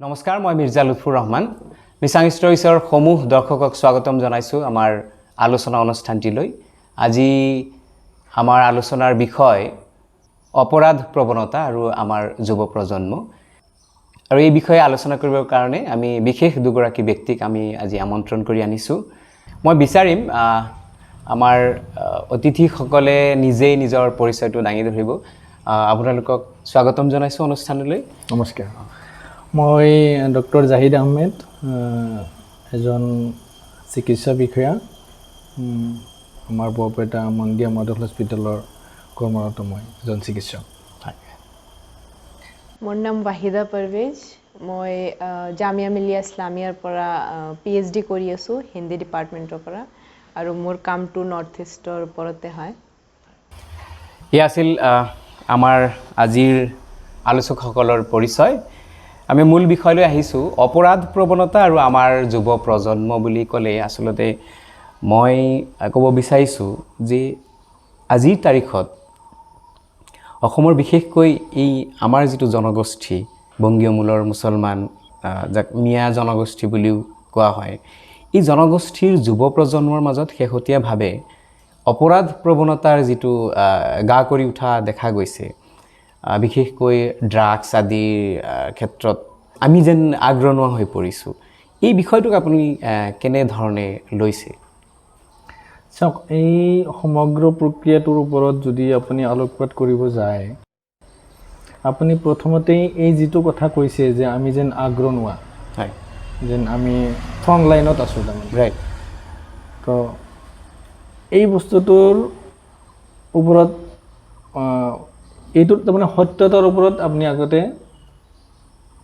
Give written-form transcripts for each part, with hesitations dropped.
নমস্কাৰ মই মিৰ্জা লুৎফুৰ ৰহমান মিছাং ষ্টৰিজৰ সমূহ দৰ্শকক স্বাগতম জনাইছো আমাৰ আলোচনা অনুষ্ঠানটিলৈ আজি আমাৰ আলোচনাৰ বিষয় অপৰাধ প্ৰৱণতা আৰু আমাৰ যুৱ প্ৰজন্ম আৰু এই বিষয়ে আলোচনা কৰিবৰ কাৰণে আমি বিশেষ দুগৰাকী ব্যক্তিক আমি আজি আমন্ত্ৰণ কৰি আনিছো মই বিচাৰিম আমাৰ অতিথিসকলে নিজেই নিজৰ পৰিচয়টো দাঙি ধৰিব আপোনালোকক স্বাগতম জনাইছো অনুষ্ঠানলৈ নমস্কাৰ মই ডক্টৰ জাহিদ আহমেদ এজন চিকিৎসা বিষয়া আমাৰ বৰপেটা মন্দিয়া মডেল হস্পিটেলৰ কৰ্মৰত মই এজন চিকিৎসক মোৰ নাম ৱাহিদা পাৰভেজ মই জামিয়া মিলিয়া ইছলামিয়াৰ পৰা PhD কৰি আছো হিন্দী ডিপাৰ্টমেণ্টৰ পৰা আৰু মোৰ কামটো নৰ্থ ইষ্টৰ ওপৰতে হয় এই আছিল আমাৰ আজিৰ আলোচকসকলৰ পৰিচয় আমি মূল বিষয়লৈ আহিছো অপৰাধ প্ৰৱণতা আৰু আমাৰ যুৱ প্ৰজন্ম বুলি ক'লে আসলতে মই ক'ব বিচাৰিছো যে আজিৰ তাৰিখত অসমৰ বিশেষকৈ এই আমাৰ যিটো জনগোষ্ঠী বংগীয় মূলৰ মুছলমান যাক মিয়া জনগোষ্ঠী বুলিও কোৱা হয় এই জনগোষ্ঠীৰ যুৱ প্ৰজন্মৰ মাজত শেহতীয়াভাৱে অপৰাধ প্ৰৱণতাৰ যিটো গা কৰি উঠা দেখা গৈছে বিশেষকৈ ড্ৰাগছ আদিৰ ক্ষেত্ৰত আমি যেন আগ্ৰহী হৈ পৰিছো এই বিষয়টোক আপুনি কেনে ধৰণে লৈছে চাওক এই সমগ্ৰ প্ৰক্ৰিয়াটোৰ ওপৰত যদি আপুনি আলোকপাত কৰিব যায় আপুনি প্ৰথমতেই এই যিটো কথা কৈছে যে আমি যেন আগ্ৰহী হয় যেন আমি ফ্ৰণ্ট লাইনত আছো তাৰমানে ৰাইট তো এই বস্তুটোৰ ওপৰত এইটো তাৰমানে সত্যতাৰ ওপৰত আপুনি আগতে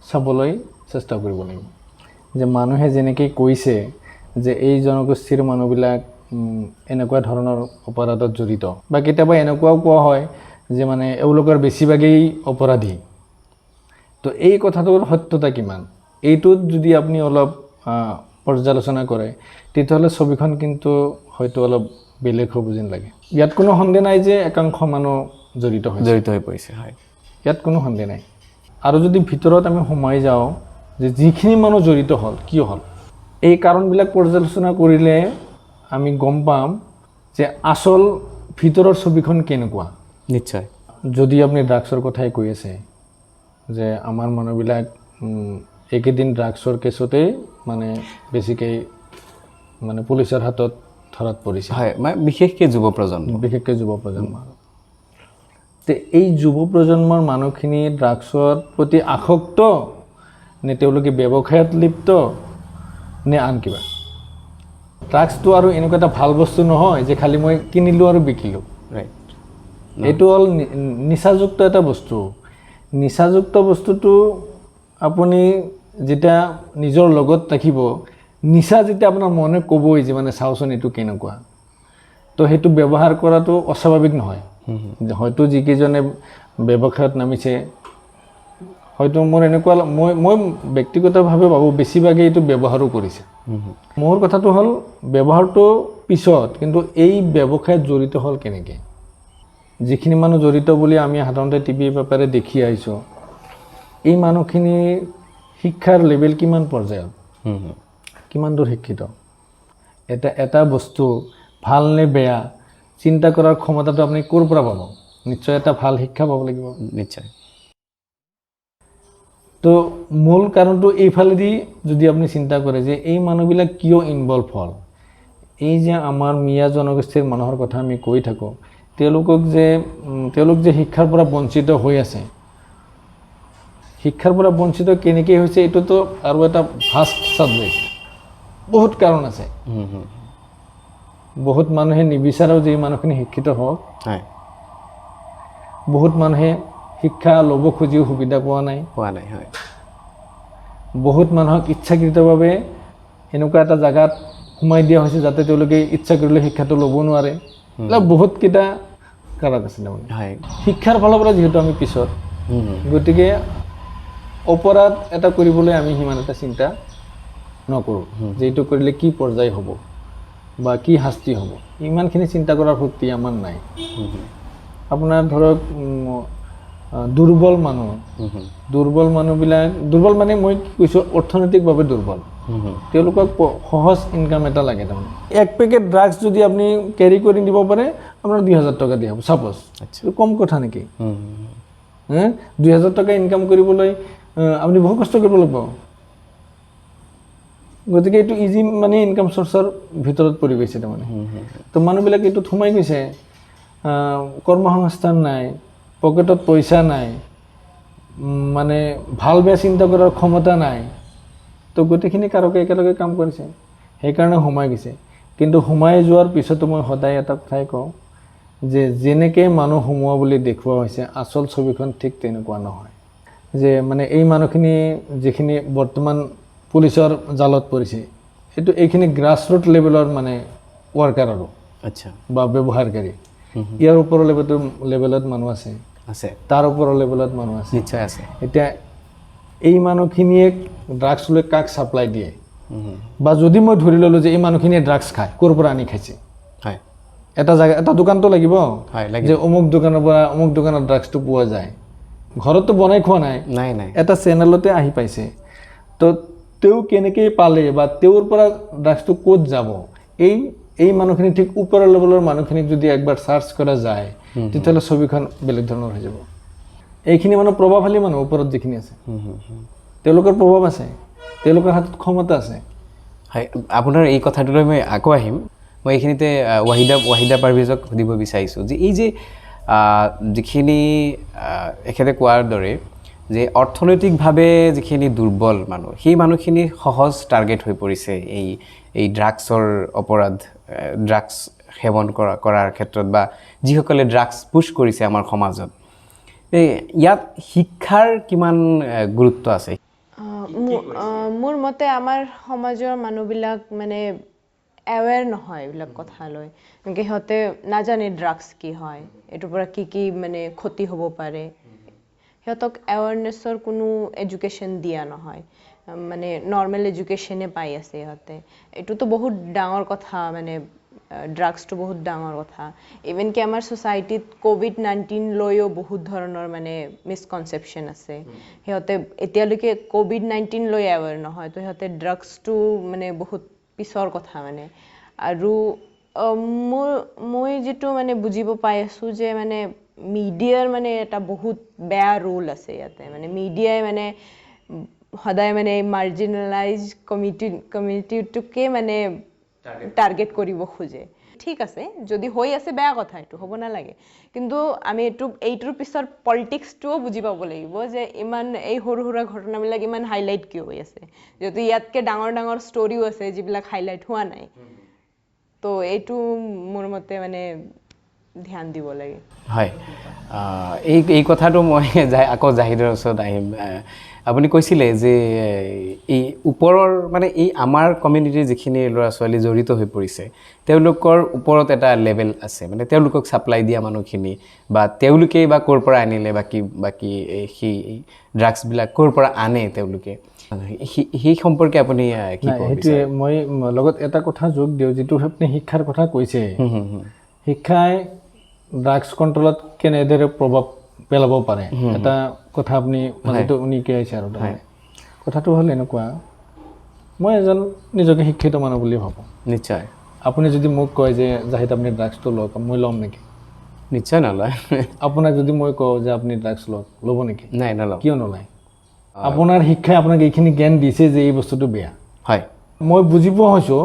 চাবলৈ চেষ্টা কৰিব লাগিব যে মানুহে যেনেকৈ কৈছে যে এই জনগোষ্ঠীৰ মানুহবিলাক এনেকুৱা ধৰণৰ অপৰাধত জড়িত বা কেতিয়াবা এনেকুৱাও কোৱা হয় যে মানে এওঁলোকৰ বেছিভাগেই অপৰাধী তো এই কথাটোৰ সত্যতা কিমান এইটোত যদি আপুনি অলপ পৰ্যালোচনা কৰে তেতিয়াহ'লে ছবিখন কিন্তু হয়তো অলপ বেলেগ হ'ব যেন লাগে ইয়াত কোনো সন্দেহ নাই যে একাংশ মানুহ জড়িত হৈ পৰিছে হয় ইয়াত কোনো সন্দেহ নাই আৰু যদি ভিতৰত আমি সোমাই যাওঁ যে যিখিনি মানুহ জড়িত হ'ল কিয় হ'ল এই কাৰণবিলাক পৰ্যালোচনা কৰিলে আমি গম পাম যে আচল ভিতৰৰ ছবিখন কেনেকুৱা নিশ্চয় যদি আপুনি ড্ৰাগছৰ কথাই কৈ আছে যে আমাৰ মানুহবিলাক একেদিন ড্ৰাগছৰ কেছতেই মানে বেছিকৈ মানে পুলিচৰ হাতত ধৰাত পৰিছে হয় বিশেষকৈ যুৱ প্ৰজন্ম তে এই যুৱ প্ৰজন্মৰ মানুহখিনি ড্ৰাগছৰ প্ৰতি আসক্ত নে তেওঁলোকে ব্যৱসায়ত লিপ্ত নে আন কিবা ড্ৰাগছটো আৰু এনেকুৱা এটা ভাল বস্তু নহয় যে খালি মই কিনিলোঁ আৰু বিকিলোঁ ৰাইট এইটো হ'ল নিচাযুক্ত এটা বস্তু নিচাযুক্ত বস্তুটো আপুনি যেতিয়া নিজৰ লগত ৰাখিব নিচা যেতিয়া আপোনাৰ মনে ক'বই যে মানে চাওচোন এইটো কেনেকুৱা তো সেইটো ব্যৱহাৰ কৰাটো অস্বাভাৱিক নহয় হয়তো যিকেইজনে ব্যৱসায়ত নামিছে হয়তো মোৰ এনেকুৱা মই ব্যক্তিগতভাৱে ভাবোঁ বেছিভাগে এইটো ব্যৱহাৰো কৰিছে মোৰ কথাটো হ'ল ব্যৱহাৰটো পিছত কিন্তু এই ব্যৱসায়ত জড়িত হ'ল কেনেকৈ যিখিনি মানুহ জড়িত বুলি আমি সাধাৰণতে টিভি পেপাৰে দেখি আহিছোঁ এই মানুহখিনিৰ শিক্ষাৰ লেভেল কিমান পৰ্যায়ত কিমান দূৰ শিক্ষিত এটা বস্তু ভাল নে বেয়া চিন্তা কৰাৰ ক্ষমতাটো আপুনি ক'ৰ পৰা পাব নিশ্চয় এটা ভাল শিক্ষা পাব লাগিব নিশ্চয় তো মূল কাৰণটো এইফালেদি যদি আপুনি চিন্তা কৰে যে এই মানুহবিলাক কিয় ইনভলভ হ'ল এই যে আমাৰ মিয়া জনগোষ্ঠীৰ মানুহৰ কথা আমি কৈ থাকোঁ তেওঁলোক যে শিক্ষাৰ পৰা বঞ্চিত হৈ আছে শিক্ষাৰ পৰা বঞ্চিত কেনেকৈ হৈছে এইটোতো আৰু এটা ভাষ্ট ছাবজেক্ট বহুত কাৰণ আছে বহুত মানুহে নিবিচাৰেও যে এই মানুহখিনি শিক্ষিত হওক বহুত মানুহে শিক্ষা ল'ব খুজিও সুবিধা পোৱা নাই হয় বহুত মানুহক ইচ্ছাকৃতভাৱে এনেকুৱা এটা জেগাত সোমাই দিয়া হৈছে যাতে তেওঁলোকে ইচ্ছা কৰিলে শিক্ষাটো ল'ব নোৱাৰে বহুতকেইটা কাৰণ আছে হয় শিক্ষাৰ ফালৰ পৰা যিহেতু আমি পিছত গতিকে অপৰাধ এটা কৰিবলৈ আমি সিমান এটা চিন্তা নকৰোঁ যে এইটো কৰিলে কি পৰ্যায় হ'ব বা কি শাস্তি হ'ব ইমানখিনি চিন্তা কৰাৰ শক্তি আমাৰ নাই আপোনাৰ ধৰক দুৰ্বল মানুহবিলাক দুৰ্বল মানে মই কি কৈছোঁ অৰ্থনৈতিকভাৱে দুৰ্বল তেওঁলোকক সহজ ইনকাম এটা লাগে তাৰমানে এক পেকেট ড্ৰাগছ যদি আপুনি কেৰি কৰি দিব পাৰে আপোনাৰ 2000 টকা দিয়া হ'ব ছাপ'জ এইটো কম কথা নেকি 2000 টকা ইনকাম কৰিবলৈ আপুনি বহুত কষ্ট কৰিব লাগিব গতিকে এইটো ইজি মানে ইনকাম চ'ৰ্চৰ ভিতৰত পৰি গৈছে তাৰমানে তো মানুহবিলাক এইটোত সোমাই গৈছে কৰ্মসংস্থান নাই পকেটত পইচা নাই মানে ভাল বেয়া চিন্তা কৰাৰ ক্ষমতা নাই তো গোটেইখিনি কাৰকে একেলগে কাম কৰিছে সেইকাৰণে সোমাই গৈছে কিন্তু সোমাই যোৱাৰ পিছতো মই সদায় এটা কথাই কওঁ যে যেনেকৈ মানুহ সোমোৱা বুলি দেখুওৱা হৈছে আচল ছবিখন ঠিক তেনেকুৱা নহয় যে মানে এই মানুহখিনি যিখিনি বৰ্তমান পুলিচৰ জালত পৰিছে এইখিনি গ্ৰাছৰুট লেভেলৰ মানে ৱৰ্কাৰ আৰু আচ্ছা বা ব্যৱহাৰকাৰী ইয়াৰ ওপৰৰ লেভেলত মানুহ আছে তাৰ ওপৰৰ লেভেলত মানুহ আছে নিশ্চয় আছে এতিয়া এই মানুহখিনিয়ে ড্ৰাগছ লৈ কাক ছাপ্লাই দিয়ে বা যদি মই ধৰি ল'লোঁ যে এই মানুহখিনিয়ে ড্ৰাগছ খায় ক'ৰ পৰা আনি খাইছে হয় এটা জেগা এটা দোকানটো লাগিব যে অমুক দোকানৰ পৰা অমুক দোকানত ড্ৰাগছটো পোৱা যায় ঘৰততো বনাই খোৱা নাই এটা চেনেলতে আহি পাইছে তো তেওঁ কেনেকৈ পালে বা তেওঁৰ পৰা ড্ৰাগছটো ক'ত যাব এই মানুহখিনি ঠিক ওপৰৰ লেভেলৰ মানুহখিনিক যদি একবাৰ চাৰ্চ কৰা যায় তেতিয়াহ'লে ছবিখন বেলেগ ধৰণৰ হৈ যাব এইখিনি মানুহ প্ৰভাৱশালী মানুহ ওপৰত যিখিনি আছে তেওঁলোকৰ প্ৰভাৱ আছে তেওঁলোকৰ হাতত ক্ষমতা আছে হয় আপোনাৰ এই কথাটোলৈ মই আকৌ আহিম মই এইখিনিতে ৱাহিদা পাৰভেজক সুধিব বিচাৰিছোঁ যে এই যে যিখিনি এখেতে কোৱাৰ দৰে যে অৰ্থনৈতিকভাৱে যিখিনি দুৰ্বল মানুহ সেই মানুহখিনি সহজ টাৰ্গেট হৈ পৰিছে এই ড্ৰাগছৰ অপৰাধ ড্ৰাগছ সেৱন কৰাৰ ক্ষেত্ৰত বা যিসকলে ড্ৰাগছ পুছ কৰিছে আমাৰ সমাজত ইয়াত শিক্ষাৰ কিমান গুৰুত্ব আছে মোৰ মতে আমাৰ সমাজৰ মানুহবিলাক মানে এৱেৰ নহয় এইবিলাক কথা লৈ সিহঁতে নাজানে ড্ৰাগছ কি হয় এইটোৰ পৰা কি মানে ক্ষতি হ'ব পাৰে সিহঁতক এৱাৰনেছৰ কোনো এডুকেশ্যন দিয়া নহয় মানে নৰ্মেল এডুকেশ্যনে পাই আছে সিহঁতে এইটোতো বহুত ডাঙৰ কথা মানে ড্ৰাগছটো বহুত ডাঙৰ কথা ইভেন কি আমাৰ ছ'চাইটিত COVID-19 লৈও বহুত ধৰণৰ মানে মিছকনচেপশ্যন আছে সিহঁতে এতিয়ালৈকে COVID-19 লৈ এৱেৰ নহয় তো সিহঁতে ড্ৰাগছটো মানে বহুত পিছৰ কথা মানে আৰু মই যিটো মানে বুজিব পাই আছোঁ যে মানে মিডিয়াৰ মানে এটা বহুত বেয়া ৰোল আছে ইয়াতে মানে মিডিয়াই মানে সদায় মানে মাৰ্জিনেলাইজ কমিউনিটিটোকে মানে টাৰ্গেট কৰিব খোজে ঠিক আছে যদি হৈ আছে বেয়া কথা এইটো হ'ব নালাগে কিন্তু আমি এইটোৰ পিছৰ পলিটিক্সটোও বুজি পাব লাগিব যে ইমান এই সৰু সুৰা ঘটনাবিলাক ইমান হাইলাইট কিয় হৈ আছে যদি ইয়াতকৈ ডাঙৰ ডাঙৰ ষ্টৰিও আছে যিবিলাক হাইলাইট হোৱা নাই তো এইটো মোৰ মতে মানে ধ্যান দিব লাগে হয় এই কথাটো মই আকৌ জাহিদৰ ওচৰত আহিম আপুনি কৈছিলে যে এই ওপৰৰ মানে এই আমাৰ কমিউনিটিৰ যিখিনি ল'ৰা ছোৱালী জড়িত হৈ পৰিছে তেওঁলোকৰ ওপৰত এটা লেভেল আছে মানে তেওঁলোকক ছাপ্লাই দিয়া মানুহখিনি বা তেওঁলোকেই বা ক'ৰ পৰা আনিলে বাকী সেই ড্ৰাগছবিলাক ক'ৰ পৰা আনে তেওঁলোকে সেই সম্পৰ্কে আপুনি কি ক'ব সেইটোৱে মই লগত এটা কথা যোগ দিওঁ যিটো আপুনি শিক্ষাৰ কথা কৈছে শিক্ষাই ড্ৰাগছ কণ্ট্ৰলত কেনেদৰে প্ৰভাৱ পেলাব পাৰে এটা কথা আপুনি মাজতে উনিকে আহিছে আৰু কথাটো হ'ল এনেকুৱা মই এজন নিজকে শিক্ষিত মানুহ বুলি ভাবোঁ নিশ্চয় আপুনি যদি মোক কয় যে জাহিদ আপুনি ড্ৰাগছটো লওক মই ল'ম নেকি নিশ্চয় নলয় আপোনাক যদি মই কওঁ যে আপুনি ড্ৰাগছ লওক ল'ব নেকি নাই নলয় কিয় নলয় আপোনাৰ শিক্ষাই আপোনাক এইখিনি জ্ঞান দিছে যে এই বস্তুটো বেয়া হয় মই বুজি পোৱা হৈছোঁ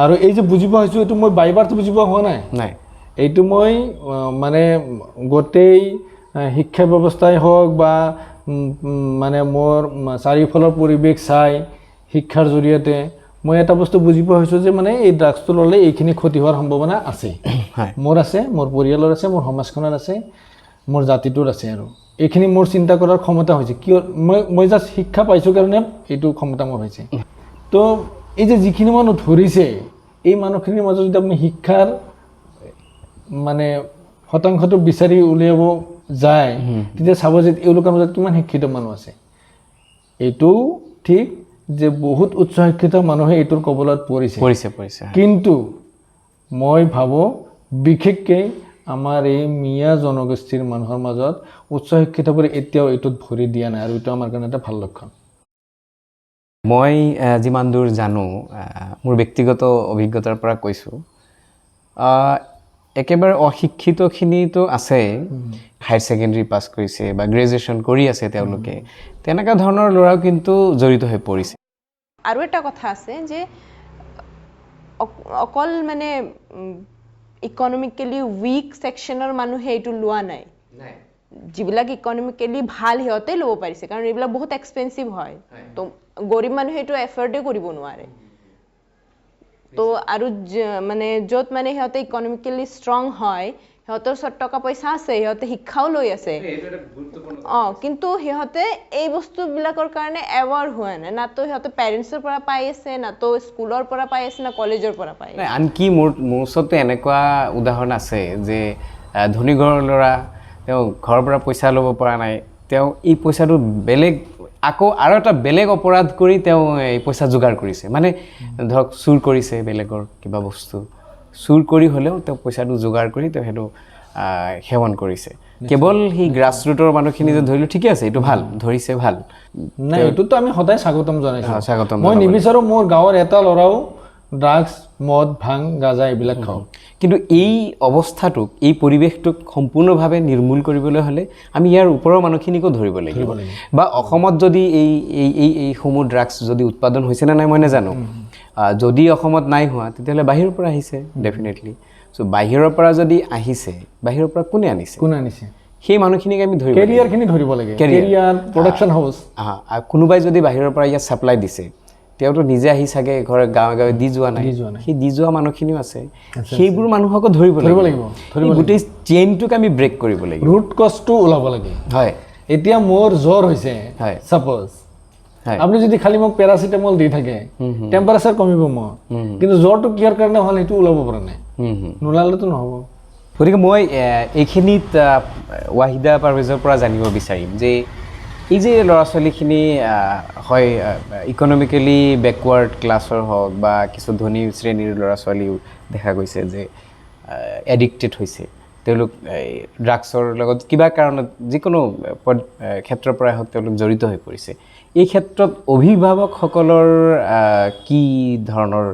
আৰু এই যে বুজি পোৱা হৈছোঁ এইটো মই বাৰবাৰতো বুজি পোৱা হোৱা নাই এইটো মই মানে গোটেই শিক্ষা ব্যৱস্থাই হওক বা মানে মোৰ চাৰিওফালৰ পৰিৱেশ চাই শিক্ষাৰ জৰিয়তে মই এটা বস্তু বুজি পোৱা হৈছোঁ যে মানে এই ড্ৰাগছটো ল'লে এইখিনি ক্ষতি হোৱাৰ সম্ভাৱনা আছে মোৰ আছে মোৰ পৰিয়ালৰ আছে মোৰ সমাজখনৰ আছে মোৰ জাতিটোৰ আছে আৰু এইখিনি মোৰ চিন্তা কৰাৰ ক্ষমতা হৈছে কিয় মই জাষ্ট শিক্ষা পাইছোঁ কাৰণে এইটো ক্ষমতা মোৰ হৈছে তো এই যে যিখিনি মানুহ ধৰিছে এই মানুহখিনিৰ মাজত যদি আপুনি শিক্ষাৰ মানে শতাংশটো বিচাৰি উলিয়াব যায় তেতিয়া চাব যে এওঁলোকৰ মাজত কিমান শিক্ষিত মানুহ আছে এইটো ঠিক যে বহুত উচ্চ শিক্ষিত মানুহে এইটোৰ কবলত পৰিছে পৰিছে কিন্তু মই ভাবোঁ বিশেষকৈ আমাৰ এই মিয়া জনগোষ্ঠীৰ মানুহৰ মাজত উচ্চ শিক্ষিতবোৰে এতিয়াও এইটোত ভৰি দিয়া নাই আৰু এইটো আমাৰ কাৰণে এটা ভাল লক্ষণ মই যিমান দূৰ জানো মোৰ ব্যক্তিগত অভিজ্ঞতাৰ পৰা কৈছোঁ একেবাৰে অশিক্ষিতখিনিতো আছে হায়াৰ ছেকেণ্ডেৰী পাছ কৰিছে বা গ্ৰেজুৱেশ্যন কৰি আছে তেওঁলোকে তেনেকুৱা ধৰণৰ ল'ৰাও কিন্তু জড়িত হৈ পৰিছে আৰু এটা কথা আছে যে অকল মানে ইকনমিকেলি উইক ছেকশ্যনৰ মানুহে এইটো লোৱা নাই যিবিলাক ইকনমিকেলি ভাল সিহঁতে ল'ব পাৰিছে কাৰণ এইবিলাক বহুত এক্সপেঞ্চিভ হয় তো গৰীব মানুহে এইটো এফৰ্ডে কৰিব নোৱাৰে তো আৰু মানে য'ত মানে সিহঁতে ইকনমিকেলি ষ্ট্ৰং হয় সিহঁতৰ ওচৰত টকা পইচা আছে সিহঁতে শিক্ষাও লৈ আছে কিন্তু সিহঁতে এই বস্তুবিলাকৰ কাৰণে এৱাৰ হোৱা নাই না তো সিহঁতে পেৰেণ্টছৰ পৰা পাই আছে না তো স্কুলৰ পৰা পাই আছে না কলেজৰ পৰা পাই আছে আনকি মোৰ ওচৰতে এনেকুৱা উদাহৰণ আছে যে ধনী ঘৰৰ ল'ৰা তেওঁ ঘৰৰ পৰা পইচা ল'ব পৰা নাই তেওঁ এই পইচাটো বেলেগ আকৌ আৰু এটা বেলেগ অপৰাধ কৰি তেওঁ এই পইচা যোগাৰ কৰিছে মানে ধৰক চুৰ কৰিছে বেলেগৰ কিবা বস্তু চুৰ কৰি হ'লেও তেওঁ পইচাটো যোগাৰ কৰি তেওঁ সেইটো সেৱন কৰিছে কেৱল সেই গ্ৰাছ ৰুটৰ মানুহখিনি যে ধৰিলোঁ ঠিকে আছে এইটো ভাল ধৰিছে ভাল নাই এইটোতো আমি সদায় স্বাগতম জনাইছোঁ স্বাগতম মই নিবিচাৰোঁ মোৰ গাঁৱৰ এটা ল'ৰাও ড্ৰাগছ মদ ভাং গাঁজা এইবিলাক খাওঁ কিন্তু এই অৱস্থাটোক এই পৰিৱেশটোক সম্পূৰ্ণভাৱে নিৰ্মূল কৰিবলৈ হ'লে আমি ইয়াৰ ওপৰৰ মানুহখিনিকো ধৰিব লাগিব বা অসমত যদি এইসমূহ ড্ৰাগছ যদি উৎপাদন হৈছে নে নাই মই নাজানো যদি অসমত নাই হোৱা তেতিয়াহ'লে বাহিৰৰ পৰা আহিছে ডেফিনেটলি চ' বাহিৰৰ পৰা যদি আহিছে বাহিৰৰ পৰা কোনে আনিছে সেই মানুহখিনিক আমি ধৰিব কেৰিয়াৰখিনি ধৰিব লাগে কেৰিয়াৰ প্ৰডাকশ্যন হাউচ কোনোবাই যদি বাহিৰৰ পৰা ইয়াত ছাপ্লাই দিছে তেওঁতো নিজে আহি চাগে ঘৰে গাঁৱে গাঁৱে দি যোৱা নাই সেই দি যোৱা মানুহখিনিও আছে সেইবোৰ মানুহকো ধৰিব লাগিব গোটেই চেইনটোক আমি ব্ৰেক কৰিব লাগিব ৰুট কজটো ওলাব লাগে হয় এতিয়া মোৰ জ্বৰ হৈছে ছাপ'জ আপুনি যদি খালি মোক পেৰাচিটামল দি থাকে টেম্পাৰেচাৰ কমিব মোৰ কিন্তু জ্বৰটো কিহৰ কাৰণে হ'ল সেইটো ওলাব পৰা নাই নোলালেতো নহ'ব গতিকে মই এইখিনিত ৱাহিদা পাৰভেজৰ পৰা জানিব বিচাৰিম যে এই যে ল'ৰা ছোৱালীখিনি হয় ইকনমিকেলি বেকৱাৰ্ড ক্লাছৰ হওক বা কিছু ধনী শ্ৰেণীৰ ল'ৰা ছোৱালীও দেখা গৈছে যে এডিক্টেড হৈছে তেওঁলোক ড্ৰাগছৰ লগত কিবা কাৰণত যিকোনো ক্ষেত্ৰৰ পৰাই হওক তেওঁলোক জড়িত হৈ পৰিছে এই ক্ষেত্ৰত অভিভাৱকসকলৰ কি ধৰণৰ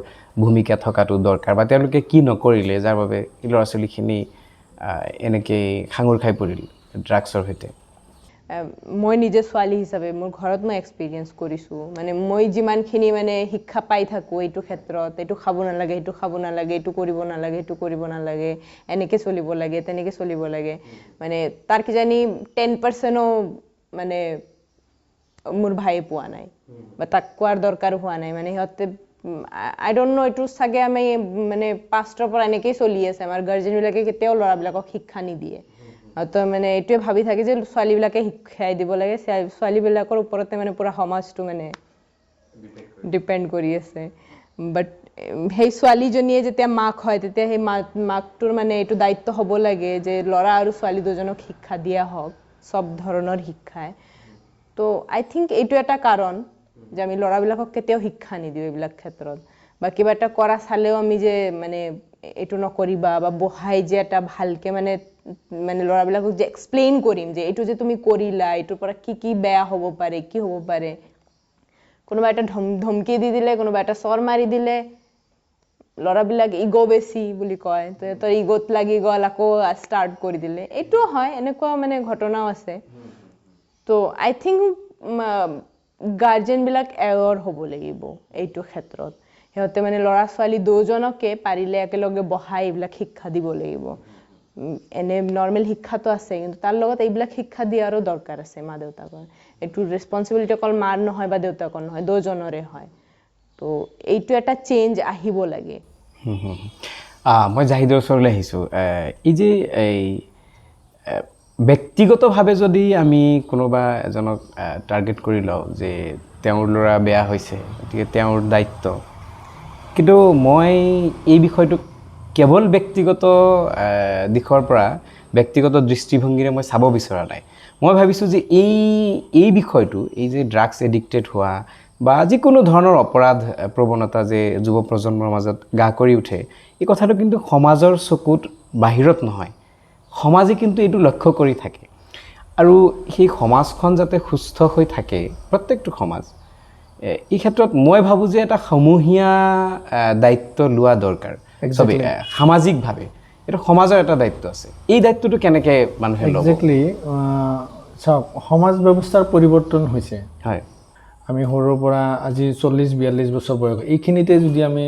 ভূমিকা থকাটো দৰকাৰ বা তেওঁলোকে কি নকৰিলে যাৰ বাবে এই ল'ৰা ছোৱালীখিনি এনেকৈ সাঙুৰ খাই পৰিল ড্ৰাগছৰ সৈতে মই নিজে ছোৱালী হিচাপে মোৰ ঘৰত মই এক্সপিৰিয়েঞ্চ কৰিছোঁ মানে মই যিমানখিনি মানে শিক্ষা পাই থাকোঁ এইটো ক্ষেত্ৰত এইটো খাব নালাগে সেইটো খাব নালাগে এইটো কৰিব নালাগে সেইটো কৰিব নালাগে এনেকৈ চলিব লাগে তেনেকৈ চলিব লাগে মানে তাৰ কিজানি 10%ও মানে মোৰ ভায়ে পোৱা নাই বা তাক কোৱাৰ দৰকাৰ হোৱা নাই মানে সিহঁতে আই ডণ্ট ন' এইটো চাগে আমি মানে পাষ্টৰ পৰা এনেকৈয়ে চলি আছে আমাৰ গাৰ্জেনবিলাকে কেতিয়াও ল'ৰাবিলাকক শিক্ষা নিদিয়ে তো মানে এইটোৱে ভাবি থাকে যে ছোৱালীবিলাকে শিক্ষাই দিব লাগে ছোৱালীবিলাকৰ ওপৰতে মানে পুৰা সমাজটো মানে ডিপেণ্ড কৰি আছে বাট সেই ছোৱালীজনীয়ে যেতিয়া মাক হয় তেতিয়া সেই মাকটোৰ মানে এইটো দায়িত্ব হ'ব লাগে যে ল'ৰা আৰু ছোৱালী দুজনক শিক্ষা দিয়া হওক চব ধৰণৰ শিক্ষাই তো আই থিংক এইটো এটা কাৰণ যে আমি ল'ৰাবিলাকক কেতিয়াও শিক্ষা নিদিওঁ এইবিলাক ক্ষেত্ৰত বা কিবা এটা কৰা চালেও আমি যে মানে এইটো নকৰিবা বা বহাই যে এটা ভালকৈ মানে ল'ৰাবিলাকক যে এক্সপ্লেইন কৰিম যে এইটো যে তুমি কৰিলা এইটোৰ পৰা কি কি বেয়া হ'ব পাৰে কি হ'ব পাৰে কোনোবা এটা ধমকি দি দিলে কোনোবা এটা চৰ মাৰি দিলে ল'ৰাবিলাক ইগ' বেছি বুলি কয় তো সিহঁতৰ ইগ'ত লাগি গ'ল আকৌ ষ্টাৰ্ট কৰি দিলে এইটোও হয় এনেকুৱা মানে ঘটনাও আছে তো আই থিংক গাৰ্জেনবিলাক এৱাৰ হ'ব লাগিব এইটো ক্ষেত্ৰত সিহঁতে মানে ল'ৰা ছোৱালী দুজনকে পাৰিলে একেলগে বহাই এইবিলাক শিক্ষা দিব লাগিব এনে নৰ্মেল শিক্ষাটো আছে কিন্তু তাৰ লগত এইবিলাক শিক্ষা দিয়াৰো দৰকাৰ আছে মা দেউতাকৰ এইটো ৰেছপনচিবিলিটি অকল মাৰ নহয় বা দেউতাকৰ নহয় দুজনৰে হয় তো এইটো এটা চেঞ্জ আহিব লাগে মই জাহিদৰ ওচৰলৈ আহিছোঁ এই যে এই ব্যক্তিগতভাৱে যদি আমি কোনোবা এজনক টাৰ্গেট কৰি লওঁ যে তেওঁৰ ল'ৰা বেয়া হৈছে গতিকে তেওঁৰ দায়িত্ব কিন্তু মই এই বিষয়টোক কেৱল ব্যক্তিগত দিশৰ পৰা ব্যক্তিগত দৃষ্টিভংগীৰে মই চাব বিচৰা নাই মই ভাবিছোঁ যে এই বিষয়টো এই যে ড্ৰাগছ এডিক্টেড হোৱা বা যিকোনো ধৰণৰ অপৰাধ প্ৰৱণতা যে যুৱ প্ৰজন্মৰ মাজত গা কৰি উঠে এই কথাটো কিন্তু সমাজৰ চকুত বাহিৰত নহয় সমাজে কিন্তু এইটো লক্ষ্য কৰি থাকে আৰু সেই সমাজখন যাতে সুস্থ হৈ থাকে প্ৰত্যেকটো সমাজ এই ক্ষেত্ৰত মই ভাবোঁ যে এটা সমূহীয়া দায়িত্ব লোৱা দৰকাৰ চবেই সামাজিকভাৱে এইটো সমাজৰ এটা দায়িত্ব আছে এই দায়িত্বটো কেনেকৈ মানুহে ল'ব একজেক্টলি চাওক সমাজ ব্যৱস্থাৰ পৰিৱৰ্তন হৈছে হয় আমি সৰুৰ পৰা আজি 40-42 বছৰ বয়স এইখিনিতে যদি আমি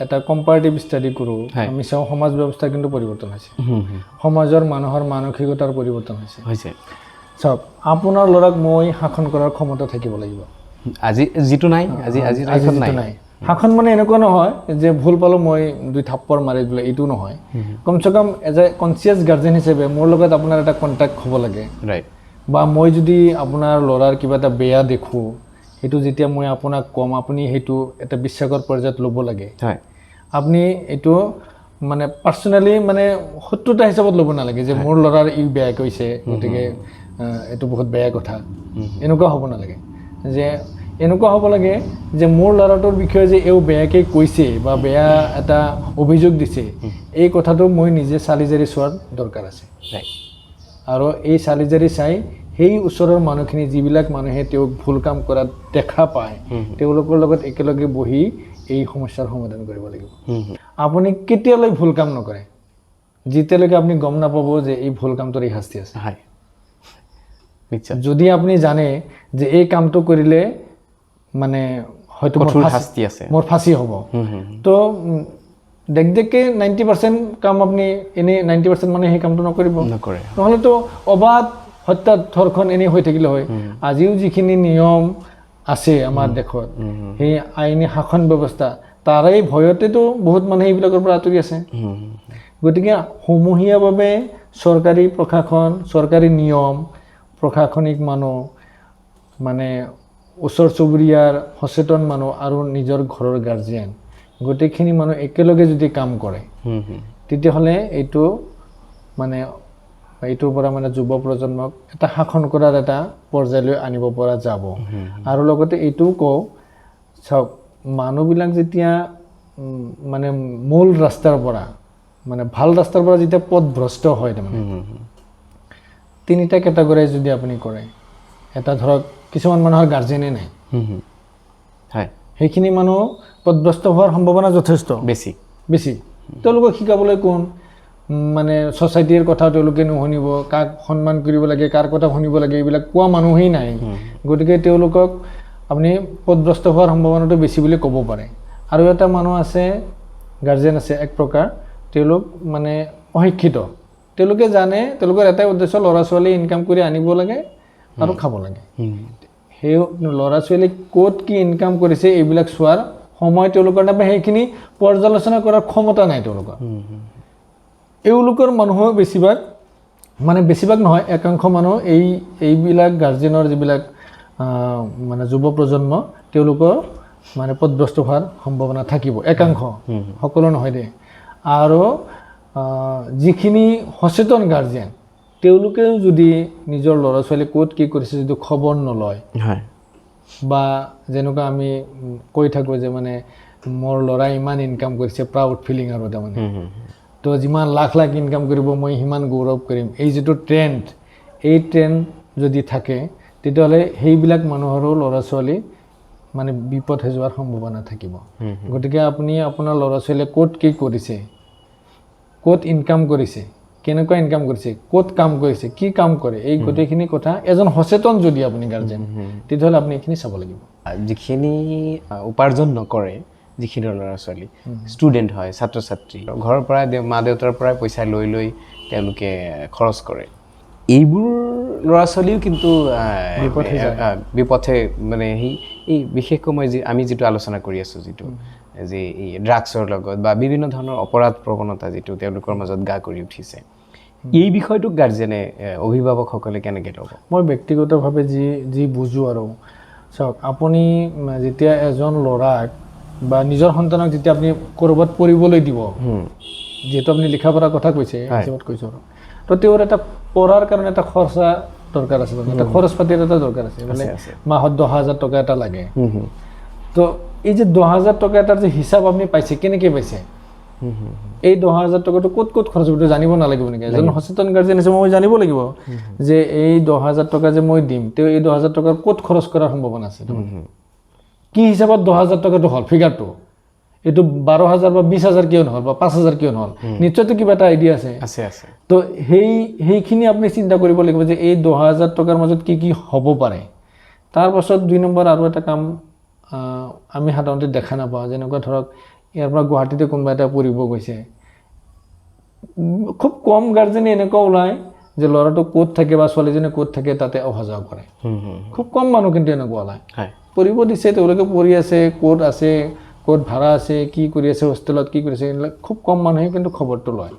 এটা কম্পাৰেটিভ ষ্টাডি কৰোঁ আমি চাওঁ সমাজ ব্যৱস্থা কিন্তু পৰিৱৰ্তন হৈছে সমাজৰ মানুহৰ মানসিকতাৰ পৰিৱৰ্তন হৈছে চাওক আপোনাৰ ল'ৰাক মই শাসন কৰাৰ ক্ষমতা থাকিব লাগিব আজি যিটো নাই আজি নাই শাসন মানে এনেকুৱা নহয় যে ভুল পালোঁ মই 2 থাপ্পৰ মাৰি দিলোঁ এইটো নহয় কমচে কম এজ এ কনচিয়াছ গাৰ্জেন হিচাপে মোৰ লগত আপোনাৰ এটা কণ্টেক্ট হ'ব লাগে ৰাইট বা মই যদি আপোনাৰ ল'ৰাৰ কিবা এটা বেয়া দেখোঁ সেইটো যেতিয়া মই আপোনাক ক'ম আপুনি সেইটো এটা বিশ্বাসৰ পৰ্যায়ত ল'ব লাগে হয় আপুনি এইটো মানে পাৰ্চনেলি মানে শত্ৰুতা হিচাপত ল'ব নালাগে যে মোৰ ল'ৰাৰ ই বেয়া কৈছে গতিকে এইটো বহুত বেয়া কথা এনেকুৱা হ'ব নালাগে যে এনেকুৱা হ'ব লাগে যে মোৰ ল'ৰাটোৰ বিষয়ে যে এও বেয়াকৈ কৈছে বা বেয়া এটা অভিযোগ দিছে এই কথাটো মই নিজে চালি জাৰি চোৱাৰ দৰকাৰ আছে আৰু এই চালি জাৰি চাই সেই ওচৰৰ মানুহখিনি যিবিলাক মানুহে তেওঁক ভুল কাম কৰাত দেখা পায় তেওঁলোকৰ লগত একেলগে বহি এই সমস্যাৰ সমাধান কৰিব লাগিব আপুনি কেতিয়ালৈ ভুল কাম নকৰে যেতিয়ালৈকে আপুনি গম নাপাব যে এই ভুল কামটোৰ এই শাস্তি আছে যদি আপুনি জানে যে এই কামটো কৰিলে মানে হয়তো মোৰ ফাঁচি হ'ব তো দেখকে 90% কাম আপুনি এনেই 90% মানে সেই কামটো নকৰিব নহ'লেতো অবাধ হত্যা ধৰ্ষণ এনেই হৈ থাকিলে হয় আজিও যিখিনি নিয়ম আছে আমাৰ দেশত সেই আইনী শাসন ব্যৱস্থা তাৰে ভয়তেতো বহুত মানুহ এইবিলাকৰ পৰা আঁতৰি আছে গতিকে সমূহীয়াভাৱে চৰকাৰী প্ৰশাসন চৰকাৰী নিয়ম প্ৰশাসনিক মানুহ মানে ওচৰ চুবুৰীয়াৰ সচেতন মানুহ আৰু নিজৰ ঘৰৰ গাৰ্জিয়ান গোটেইখিনি মানুহ একেলগে যদি কাম কৰে তেতিয়াহ'লে এইটো মানে এইটোৰ পৰা মানে যুৱ প্ৰজন্মক এটা শাসন কৰাৰ এটা পৰ্যায়লৈ আনিব পৰা যাব আৰু লগতে এইটোও কওঁ চাওক মানুহবিলাক যেতিয়া মানে মূল ৰাস্তাৰ পৰা মানে ভাল ৰাস্তাৰ পৰা যেতিয়া পথভ্ৰষ্ট হয় তাৰমানে 3টা কেটেগৰী যদি আপুনি কৰে এটা ধৰক কিছুমান মানুহৰ গাৰ্জেনে নাই হয় সেইখিনি মানুহ পথভ্ৰষ্ট হোৱাৰ সম্ভাৱনা যথেষ্ট বেছি তেওঁলোকক শিকাবলৈ কোন মানে ছ'চাইটিৰ কথা তেওঁলোকে নুশুনিব কাক সন্মান কৰিব লাগে কাৰ কথা শুনিব লাগে এইবিলাক কোৱা মানুহেই নাই গতিকে তেওঁলোকক আপুনি পথভ্ৰষ্ট হোৱাৰ সম্ভাৱনাটো বেছি বুলি ক'ব পাৰে আৰু এটা মানুহ আছে গাৰ্জেন আছে এক প্ৰকাৰ তেওঁলোক মানে অশিক্ষিত তেওঁলোকে জানে তেওঁলোকৰ এটাই উদ্দেশ্য ল'ৰা ছোৱালী ইনকাম কৰি আনিব লাগে আৰু খাব লাগে সেই ল'ৰা ছোৱালী ক'ত কি ইনকাম কৰিছে এইবিলাক চোৱাৰ সময় তেওঁলোকৰ নাপায় সেইখিনি পৰ্যালোচনা কৰাৰ ক্ষমতা নাই তেওঁলোকৰ এওঁলোকৰ মানুহৰ বেছিভাগ নহয় একাংশ মানুহ এইবিলাক গাৰ্জেনৰ যিবিলাক মানে যুৱ প্ৰজন্ম তেওঁলোকৰ মানে পথভ্ৰষ্ট হোৱাৰ সম্ভাৱনা থাকিব একাংশ সকলো নহয় দে আৰু যিখিনি সচেতন গাৰ্জেন তেওঁলোকেও যদি নিজৰ ল'ৰা ছোৱালী ক'ত কি কৰিছে যদি খবৰ নলয় বা যেনেকুৱা আমি কৈ থাকোঁ যে মানে মোৰ ল'ৰাই ইমান ইনকাম কৰিছে প্ৰাউড ফিলিং আৰু তাৰমানে তো যিমান লাখ ইনকাম কৰিব মই সিমান গৌৰৱ কৰিম এই যিটো ট্ৰেণ্ড এই ট্ৰেণ্ড যদি থাকে তেতিয়াহ'লে সেইবিলাক মানুহৰো ল'ৰা ছোৱালী মানে বিপথে যোৱাৰ সম্ভাৱনা থাকিব গতিকে আপুনি আপোনাৰ ল'ৰা ছোৱালীয়ে ক'ত কি কৰিছে ক'ত ইনকাম কৰিছে কেনেকুৱা ইনকাম কৰিছে ক'ত কাম কৰিছে কি কাম কৰে এই গোটেইখিনি কথা এজন সচেতন যদি আপুনি গাৰ্জেন তেতিয়াহ'লে আপুনি এইখিনি চাব লাগিব যিখিনি উপাৰ্জন নকৰে যিখিনি ল'ৰা ছোৱালী ষ্টুডেণ্ট হয় ছাত্ৰ ছাত্ৰী ঘৰৰ পৰা মা দেউতাৰ পৰাই পইচা লৈ তেওঁলোকে খৰচ কৰে এইবোৰ ল'ৰা ছোৱালীও কিন্তু বিপথে মানে এই বিশেষকৈ আমি যিটো আলোচনা কৰি আছোঁ যিটো যে এই ড্ৰাগছৰ লগত বা বিভিন্ন ধৰণৰ অপৰাধ প্ৰৱণতা যিটো তেওঁলোকৰ মাজত গা কৰি উঠিছে এই বিষয়টোক গাৰ্জেনে অভিভাৱকসকলে কেনেকৈ ল'ব মই ব্যক্তিগতভাৱে যি বুজোঁ আৰু চাওক আপুনি যেতিয়া এজন ল'ৰাক বা নিজৰ সন্তানক যেতিয়া আপুনি ক'ৰবাত পঢ়িবলৈ দিব যিহেতু আপুনি লিখা পঢ়াৰ কথা কৈছে হিচাপত কৈছোঁ আৰু তো তেওঁৰ এটা পঢ়াৰ কাৰণে এটা খৰচা দৰকাৰ আছে এটা খৰচ পাতিৰ এটা দৰকাৰ আছে মানে মাহত 10,000 টকা এটা লাগে তো এই যে 10,000 টকা এটাৰ যে হিচাপ আপুনি পাইছে কেনেকৈ পাইছে এই 10,000 টকাটো ক'ত ক'ত খৰচ হ'ব জানিব নালাগিব নেকি? এজন সচেতন গাৰ্জেন হিচাপে মই জানিব লাগিব যে এই 10,000 টকা যে মই দিম তেওঁ এই 10,000 টকাৰ ক'ত খৰচ কৰাৰ সম্ভাৱনা আছে, কি হিচাপত 10,000 টকাটো হ'ল ফিগাৰটো, এইটো 12,000 বা 20,000 কিয় নহ'ল বা 5,000 কিয় নহ'ল, নিশ্চয়তো কিবা এটা আইডিয়া আছে। তো সেইখিনি আপুনি চিন্তা কৰিব লাগিব যে এই 10,000 টকাৰ মাজত কি কি হ'ব পাৰে। তাৰপাছত 2 নম্বৰ আৰু এটা কাম আমি সাধাৰণতে দেখা নাপাওঁ, যেনেকুৱা ধৰক ইয়াৰ পৰা গুৱাহাটীতে কোনোবা এটা পঢ়িব গৈছে, খুব কম গাৰ্জেনে এনেকুৱা ওলায় যে ল'ৰাটো ক'ত থাকে বা ছোৱালীজনী ক'ত থাকে তাতে অহা যোৱা কৰে, খুব কম মানুহ কিন্তু এনেকুৱা ওলায়। পঢ়িব দিছে, তেওঁলোকে পঢ়ি আছে, ক'ত আছে, ক'ত ভাড়া আছে, কি কৰি আছে, হোষ্টেলত কি কৰিছে, এইবিলাক খুব কম মানুহে কিন্তু খবৰটো লয়।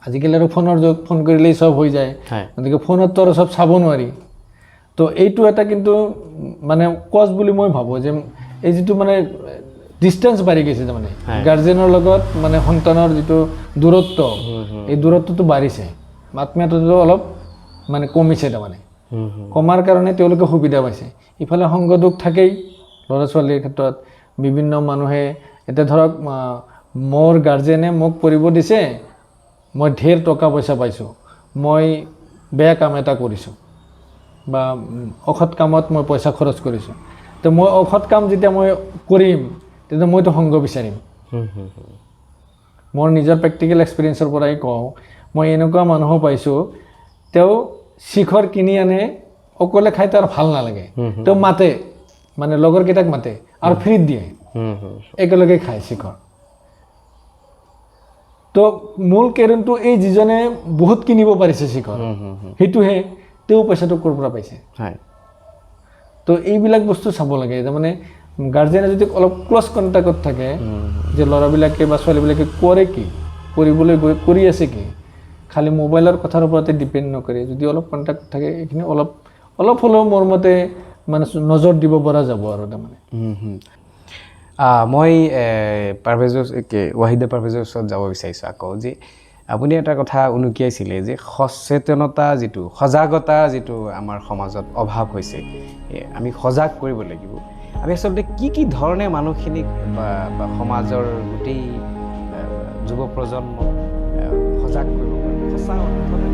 আজিকালি আৰু ফোনৰ যুগ, ফোন কৰিলেই চব হৈ যায়, গতিকে ফোনততো আৰু চব চাব নোৱাৰি। তো এইটো এটা কিন্তু মানে কজ বুলি মই ভাবোঁ যে এই যিটো মানে ডিষ্টেঞ্চ বাঢ়ি গৈছে, তাৰমানে গাৰ্জেনৰ লগত মানে সন্তানৰ যিটো দূৰত্ব, এই দূৰত্বটো বাঢ়িছে, আত্মীয়তাটো অলপ মানে কমিছে। তাৰমানে কমাৰ কাৰণে তেওঁলোকে সুবিধা পাইছে। ইফালে সংগ দুখ থাকেই ল'ৰা ছোৱালীৰ ক্ষেত্ৰত, বিভিন্ন মানুহে এতিয়া ধৰক মোৰ গাৰ্জেনে মোক পঢ়িব দিছে, মই ঢেৰ টকা পইচা পাইছোঁ, মই বেয়া কাম এটা কৰিছোঁ বা অসৎ কামত মই পইচা খৰচ কৰিছোঁ, তো মই অসৎ কাম যেতিয়া মই কৰিম তেতিয়া মইতো সংগ বিচাৰিম। মোৰ নিজৰ প্ৰেক্টিকেল এক্সপিৰিয়েঞ্চৰ পৰাই কওঁ, মই এনেকুৱা মানুহো পাইছোঁ তেওঁ শিখৰ কিনি আনে, অকলে খাই তাৰ ভাল নালাগে, তেওঁ মাতে মানে লগৰকেইটাক মাতে আৰু ফ্ৰীত দিয়ে, একেলগে খায় শিখৰ। তো মূল কাৰণটো এই যিজনে বহুত কিনিব পাৰিছে শিখৰ, সেইটোহে তেওঁ পইচাটো ক'ৰ পৰা পাইছে। তো এইবিলাক বস্তু চাব লাগে, তাৰমানে গাৰ্জেনে যদি অলপ ক্ল'জ কণ্টেক্টত থাকে যে ল'ৰাবিলাকে বা ছোৱালীবিলাকে কৰে কি, কৰিবলৈ গৈ কৰি আছে কি, খালি মোবাইলৰ কথাৰ ওপৰতে ডিপেণ্ড নকৰে, যদি অলপ কণ্টেক্ট থাকে এইখিনি অলপ হ'লেও মোৰ মতে মানে নজৰ দিব পৰা যাব আৰু। তাৰমানে মই ৱাহিদা পাৰভেজৰ ওচৰত যাব বিচাৰিছোঁ আকৌ, যে আপুনি এটা কথা উনুকিয়াইছিলে যে সচেতনতা যিটো, সজাগতা যিটো আমাৰ সমাজত অভাৱ হৈছে, আমি সজাগ কৰিব লাগিব। আমি আচলতে কি ধৰণে মানুহখিনিক বা সমাজৰ গোটেই যুৱ প্ৰজন্মক সজাগ কৰিব পাৰোঁ, সঁচা অৰ্থতে